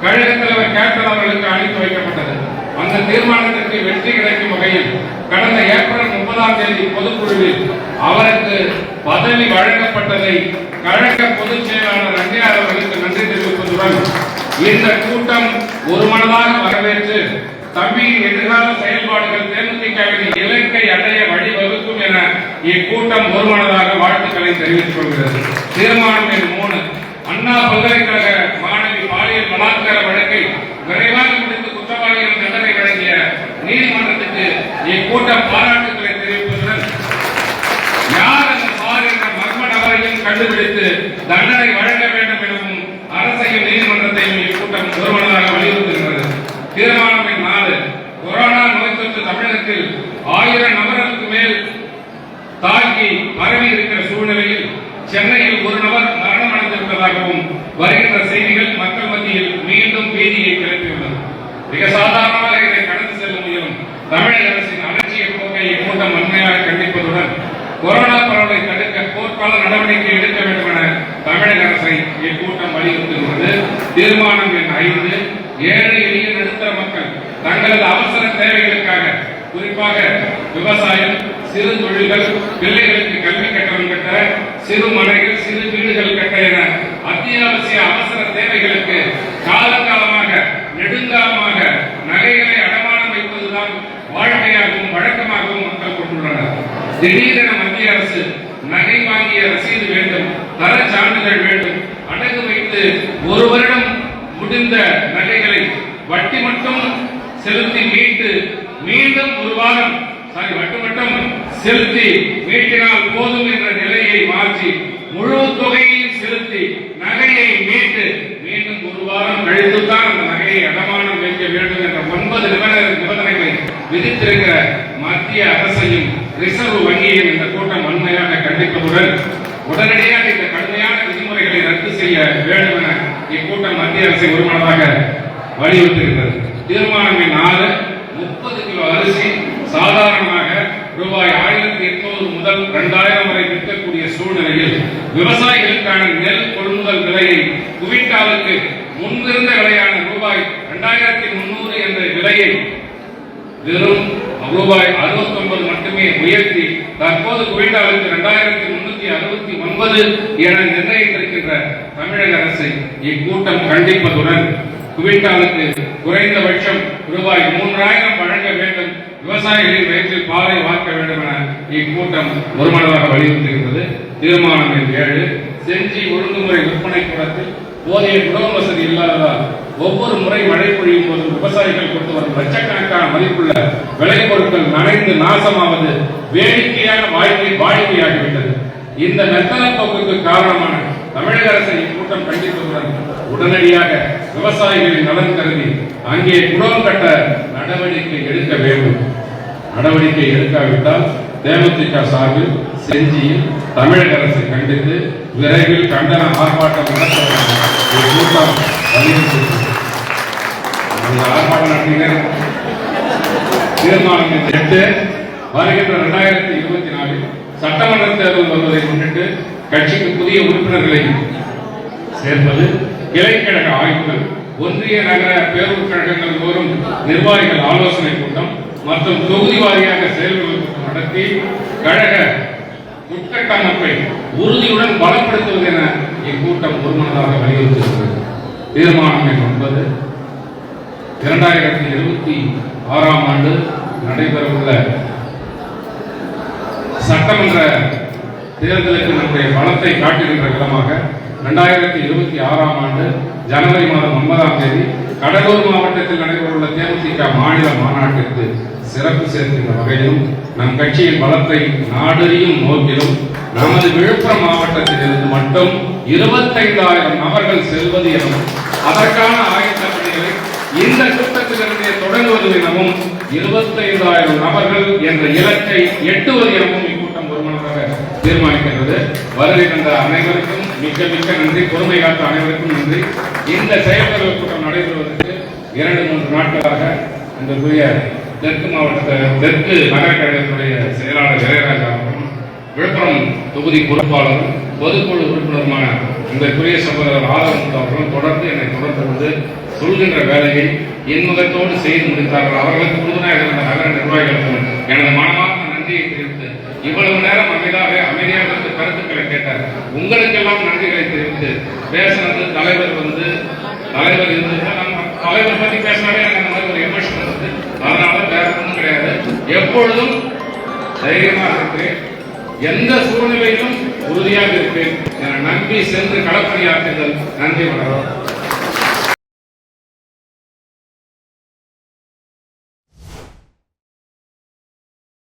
கழக தலைவர் கேப்டன் அவர்களுக்கு அனுப்பி வைக்கப்பட்டது. அந்த தீர்மானத்திற்கு வெற்றி கிடைக்கும் வகையில் கடந்த ஏப்ரல் 30ஆம் தேதி பொதுக்குழுவில் அவருக்கு பதவி வழங்கப்பட்டதை கழக பொதுச் செயலாளர் அங்கேயார் அவர்களுக்கு நன்றி தெரிவிப்பதுடன் இந்த கூட்டம் ஒருமனதாக வரவேற்று தம்பியின் எதிர்கால செயல்பாடுகள் தேமுதிகவின் இலக்கை அடைய வழிவகுக்கும் என இக்கூட்டம் ஒருமனதாக வாழ்த்துக்களை தெரிவித்துக் கொள்கிறது. தீர்மானம் எண் 3, அண்ணா பல்கலைக்கழக மாணவி பாலியல் பலாத்கார வழக்கை விரைவாக முடித்து குற்றவாளிகள் தண்டனை வழங்கிய நீதிமன்றத்துக்கு இக்கூட்டம் பாராட்டுக்களை தெரிவிப்பதுடன் யார் அந்த பார் என்ற மர்ம நபரையும் கண்டுபிடித்து தண்டனை வழங்க வேண்டும் எனவும் அரசையும் நீதிமன்றத்தையும் இக்கூட்டம் ஒருமனதாக வலியுறுத்துகிறது. தீர்மானம் எண் 4, கொரோனா நோய் தொற்று தமிழகத்தில் 1000 நபர்களுக்கு மேல் தாக்கி பரவி இருக்கிற சூழ்நிலையில் சென்னையில் ஒரு நபர் மரணம் அடைந்திருப்பதாகவும் வருகின்ற செய்திகள் மக்கள் மத்தியில் மீண்டும் பீதியை கிளப்பியுள்ளது. மிக சாதாரணமாக இதை கடந்து செல்ல முயலும் தமிழக அரசின் அலட்சிய போக்கை இக்கூட்டம் வன்மையாக கண்டிப்பதுடன் கொரோனா பரவலை தடுக்க போர்க்கால நடவடிக்கை எடுக்க வேண்டும் என தமிழக அரசை இக்கூட்டம் வலியுறுத்துகிறது. தீர்மானம் எண் 5, ஏழை எளிய நடுத்தர மக்கள் தங்களது அவசர தேவைகளுக்காக குறிப்பாக விவசாயம், சிறு தொழில்கள், பிள்ளைகளுக்கு கல்வி கட்டணம் கட்ட, சிறு மனைகள், சிறு வீடுகள் கட்ட என அத்தியாவசிய அவசர தேவைகளுக்கு காலகாலமாக நெடுங்காலமாக நகைகளை அடமானம் வைப்பதுதான் வாழ்க்கையாகவும் வழக்கமாகவும் மக்கள் கொண்டுள்ளனர். திடீரென மத்திய அரசு நகை வாங்கிய ரசீது வேண்டும், தர சான்றிதழ் வேண்டும், அடகு வைத்து ஒரு வருடம் முடிந்த நகைகளை வட்டி மட்டும் செலுத்தி மீட்டு மீண்டும் ஒரு வாரம் வட்டி மட்டும் செலுத்தி மீட்டினால் போதும் என்ற நிலையை மாற்றி முழு தொகையையும் செலுத்தி நகையை மீட்டு மீண்டும் ஒரு வாரம் கழித்துத்தான் அந்த நகையை அடமானம் வைக்க வேண்டும் என்ற 9 நிபந்தனைகளை விதித்திருக்கிற மத்திய அரசையும் ரிசர்வ் வங்கியையும் இந்த கூட்டம் வன்மையாக கண்டிப்பதுடன் உடனடியாக இந்த கடுமையான விதிமுறைகளை ரத்து செய்ய வேண்டும் என இக்கூட்டம் மத்திய அரசை ஒருமனதாக வலியுறுத்தியிருக்கிறது. தீர்மானம் எண் 4, 30 கிலோ அரிசி சாதாரணமாக ரூபாய் 1800 முதல் 2000 வரை விற்கக்கூடிய சூழ்நிலையில் விவசாயிகளுக்கான நெல் கொள்முதல் விலையை குவிண்டாலுக்கு முன்பிருந்த விலையான ரூபாய் 2300 என்ற விலையை வெறும் ரூபாய் 69 மட்டுமே உயர்த்தி தற்போது குவிண்டாலுக்கு 2369 என நிர்ணயித்திருக்கின்ற தமிழக அரசை இக்கூட்டம் கண்டிப்பதுடன் குவிண்டாலுக்கு குறைந்தபட்சம் ரூபாய் 3000 வழங்க வேண்டும், விவசாயிகளின் வயிற்றில் பாலை வார்க்க வேண்டும் என இக்கூட்டம் ஒருமனதாக வலியுறுத்துகிறது. தீர்மானம் எண் 7, செஞ்சி ஒழுங்குமுறை விற்பனை கூடத்தில் போதிய குடோன் வசதி இல்லாததால் ஒவ்வொரு முறை மழை பொழியும் போது விவசாயிகள் கொண்டு வரும் லட்சக்கணக்கான மதிப்புள்ள விளைபொருட்கள் நனைந்து நாசமாவது வேடிக்கையான வாடிக்கையாகிவிட்டது. இந்த மெத்தன போக்குக்கு காரணமான தமிழக அரசை இக்கூட்டம் கண்டிப்பதுடன் உடனடியாக விவசாயிகளின் நலன் கருதி அங்கே குடோன் கட்ட நடவடிக்கை எடுக்க வேண்டும். நடவடிக்கை எடுக்காவிட்டால் தேமுதிக சார்பில் செஞ்சியில் தமிழக அரசை கண்டித்து விரைவில் கண்டன ஆர்ப்பாட்டம் நடத்த கூட்டம் வலியுறுத்தி ஆர்ப்பாட்டம் நடத்தினர். தீர்மானம் 8, வருகின்ற 2024 சட்டமன்ற தேர்தல் வருவதை முன்னிட்டு கட்சிக்கு புதிய உறுப்பினர்களை சேர்ப்பது, கிளைக்கழக ஆய்வுகள், ஒன்றிய நகர பேரூர் கழகங்கள் தோறும் நிர்வாகிகள் ஆலோசனை கூட்டம் மற்றும் தொகுதி வாரியாக செயல்கள் கூட்டம் நடத்தி கழக உட்கட்டமைப்பை உறுதியுடன் பலப்படுத்துவது என இக்கூட்டம் ஒருமனதாக வலியுறுத்துகிறது. தீர்மானம் எண் 9, 2026ஆம் ஆண்டு நடைபெறவுள்ள சட்டமன்ற தேர்தலுக்கு நம்முடைய பலத்தை காட்டுகின்ற விதமாக 2026ஆம் ஆண்டு ஜனவரி மாதம் 9ஆம் தேதி கடலூர் மாவட்டத்தில் நடைபெறவுள்ள தேமுதிக மாநில மாநாட்டிற்கு சிறப்பு சேர்க்கின்ற வகையிலும் நம் கட்சியின் பலத்தை நாடறியும் நோக்கிலும் நமது விழுப்புரம் மாவட்டத்தில் இருந்து மட்டும் 25,000 நபர்கள் செல்வது எனவும் அதற்கான ஆயத்த பணிகளை இந்த கூட்டத்திலிருந்தே தொடங்குவது எனவும் 25,000 நபர்கள் என்ற இலக்கை எட்டுவது எனவும் இக்கூட்டம் ஒருமனதாக தீர்மானிக்கின்றது. வருகை தந்த அனைவருக்கும் மிக்க மிக்க நன்றி. பொறுமை காத்த அனைவருக்கும் நன்றி. இந்த செயல்தலைவர் கூட்டம் நடைபெறுவதற்கு 2-3 நாட்களாக அங்குரிய தெற்கு தெற்கு நகர கழகத்துடைய செயலாளர் இளையராஜா அவர்களும் விழுப்புரம் தொகுதி பொறுப்பாளரும் பொதுக்குழு உறுப்பினருமான அன்புக்குரிய சகோதரர் ஆதரவு அவர்களும் தொடர்ந்து என்னை தொடர்ந்து வந்து சொல்கின்ற வேலையை இன்முகத்தோடு செய்து முடித்தார்கள். அவர்களுக்கு உறுதுணையாக இருந்த நகர நிர்வாகிகளுக்கும் எனது மனமார்ந்த நன்றியை தெரிவித்து, இவ்வளவு நேரம் அமைதியாக இருந்து கருத்துக்களை கேட்டார். உங்களுக்கெல்லாம் நன்றிகளை தெரிவித்து பேசினது தலைவர் இருந்து நம்ம தலைவர் பத்தி பேசினாலே எனக்கு அந்த மாதிரி ஒரு எமோஷன் வந்து, அதனால வேற ஒன்றும் கிடையாது. எப்பொழுதும் தைரியமாக இருக்கிறேன், எந்த சூழ்நிலையிலும் உறுதியாக இருப்பேன் என நம்பி சென்று களப்பணியாற்றுங்கள். நன்றி வணக்கம்.